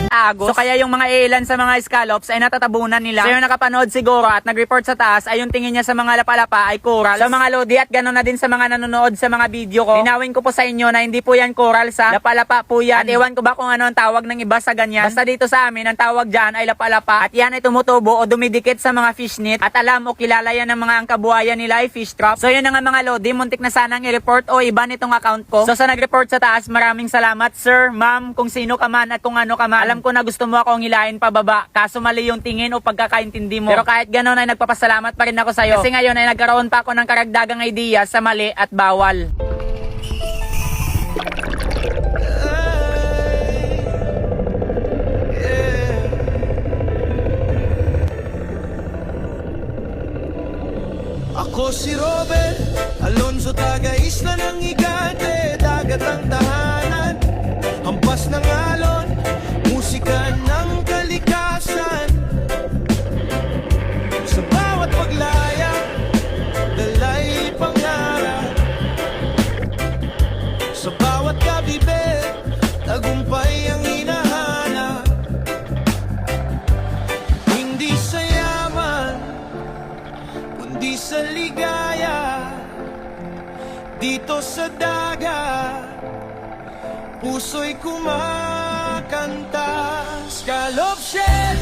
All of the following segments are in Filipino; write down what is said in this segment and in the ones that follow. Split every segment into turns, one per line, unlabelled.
Agos. So kaya yung mga ilan sa mga scallops ay natatabunan nila. So yung nakapanood siguro at nag-report sa taas ay yung tingin niya sa mga lapalapa ay coral. So mga lodi at gano'n na din sa mga nanonood sa mga video ko. Linawin ko po sa inyo na hindi po yan coral sa lapalapa po yan. At ewan ko ba kung ano ang tawag ng iba sa ganyan. Basta dito sa amin ang tawag dyan ay lapalapa. At yan ay tumutubo o dumidikit sa mga fish net. At alam o kilala yan ng mga angkabuhayan nila ay fish trap. So yun na nga mga lodi, muntik na sanang i-report o iba nitong account ko. So sa nag-report sa taas, maraming salamat sir, ma'am, kung sino ka man at kung ano ka man. Alam ko na gusto mo akong hilahin pababa, kaso mali yung tingin o pagkakaintindi mo. Pero kahit gano'n ay nagpapasalamat pa rin ako sa'yo. Kasi ngayon ay nagkaroon pa ako ng karagdagang idea sa mali at bawal.
Ako si Robert Alonzo, taga-isla ng Igate, dagat ang tahanan, hampas ng alon, musika ng kalikasan. Sa bawat paglaya, dalay pangarap. Sa bawat kabibig, tagumpay ang hinahanap. Hindi sa yaman, kundi sa ligaya. Dito sa dagat, puso'y kumakanta. Scallop shell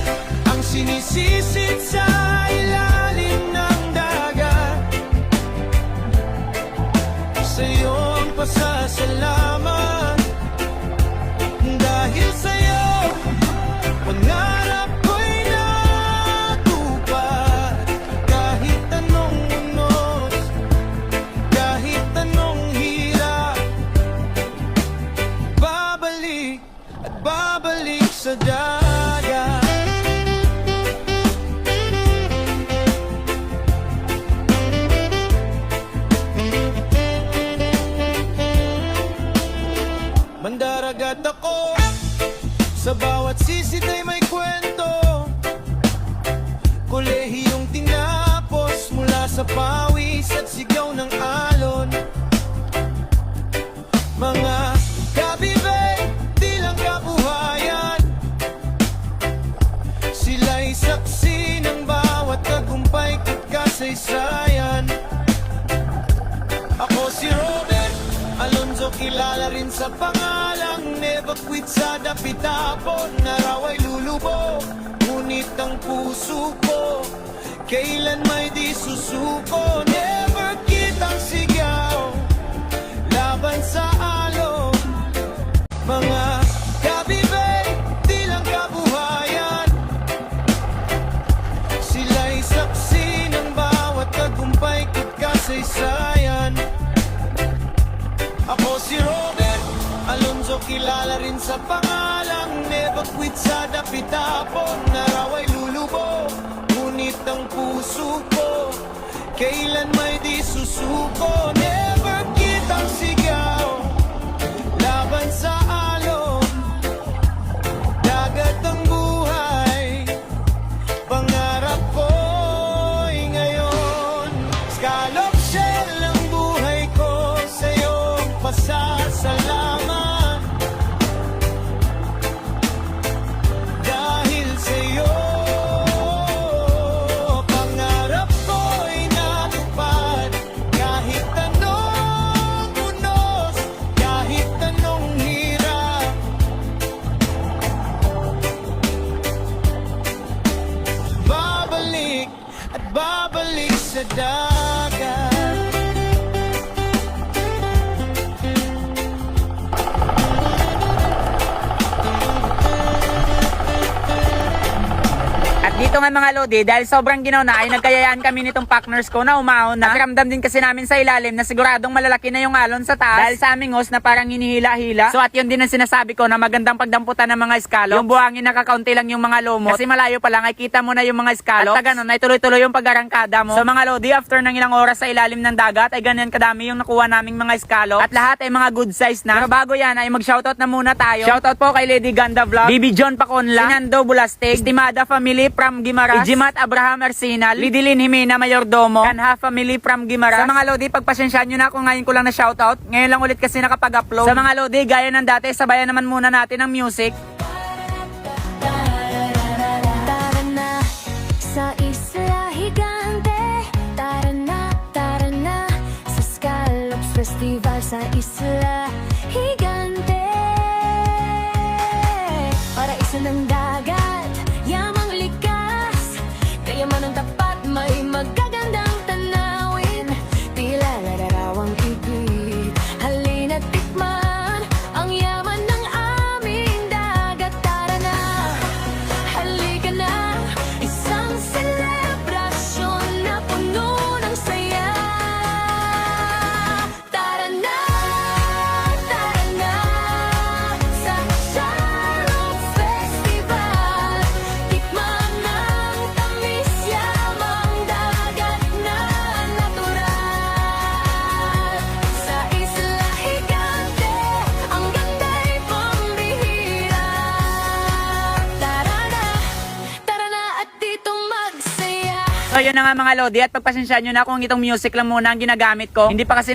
ang sinisisid sa ilalim ng dagat. Sa'yo ang pasasalamat, dahil sa'yo pangarap ko'y natupad. Kahit anong unos, kahit anong hirap, babalik at babalik sa dagat. Mandaragat ako, sa bawat sisid ay may kwento. Kolehiyong tinapos mula sa pawis at sigaw ng alon. Mga kabibig, di lang kabuhayan, sila'y saksi ng bawat tagumpay at kasaysayan. Ako si Robert Alonzo, kilala rin sa pangalang never quit sa dapitapon. Na raw ay lulubog, ngunit ang puso ko kailan may di susuko. Never kitang sigaw laban sa alon. Mga kabibig, di lang kabuhayan, sila'y saksi ng bawat tagumpay at kasaysayan. Ako si Robert Alonzo, kilala rin sa pangalang never quit sa dapitapon. Na raw ay lulubog, ngunit ang puso ko kailan may di susuko. Never kitang sigaw laban sa alon. Dagat ang buhay, pangarap ko'y ngayon. Scallop shell ang buhay ko, sa'yo pasasalamat. Dahil sa'yo, pangarap ko'y natupad. Kahit anong unos, kahit anong hirap, babalik at babalik sa dagat.
Dito nga mga lodi, dahil sobrang ginaw na ay nagkayayaan kami nitong partners ko na umahon na. Nakiramdam din kasi namin sa ilalim na siguradong malalaki na yung alon sa taas dahil sa aming host na parang hinihila-hila. So at yun din ang sinasabi ko na magandang pagdamputan ng mga scallop. Yung buhangin nakakaunti lang yung mga lumot kasi malayo pa lang ay kita mo na yung mga scallop. At ganun ay tuloy-tuloy yung pag-arangkada mo. So mga lodi, after ng ilang oras sa ilalim ng dagat ay ganyan kadami yung nakuha naming mga scallop. At lahat ay mga good size na. Pero bago yan ay mag-shoutout na muna tayo. Shoutout po kay Lady Ganda Vlog, Bibi John Paconla, Sinando Bulastig, Estimada Family from Guimaras, Ijimat Abraham Arsenal, Lidilin Jimena Mayordomo, Kanha family from Guimaras. Sa mga lodi, pagpasensyaan nyo na kung ngayon ko lang na shoutout. Ngayon lang ulit kasi nakapag-upload. Sa mga lodi, gaya ng dati, sabayan naman muna natin ang music.
Tara na sa Isla Higante, tara na sa Scallops Festival sa Isla Higante. Paraiso ng dagat, yamang likas, kayaman ng tapat, may magagandang tanawin, tila lararawang igit. Halina't tikman ang yaman ng aming dagat. Tara na, halika na, isang selebrasyon na puno ng saya. Tara na sa Scallops Festival, tikman ng tamis, yamang dagat na natural. Sa Isla Higante, ang ganda'y pambihira. Tara na at ditong magsaya.
So yun na nga mga lodi, at pagpasensyaan nyo na kung itong music lang muna ang ginagamit ko. Hindi pa kasi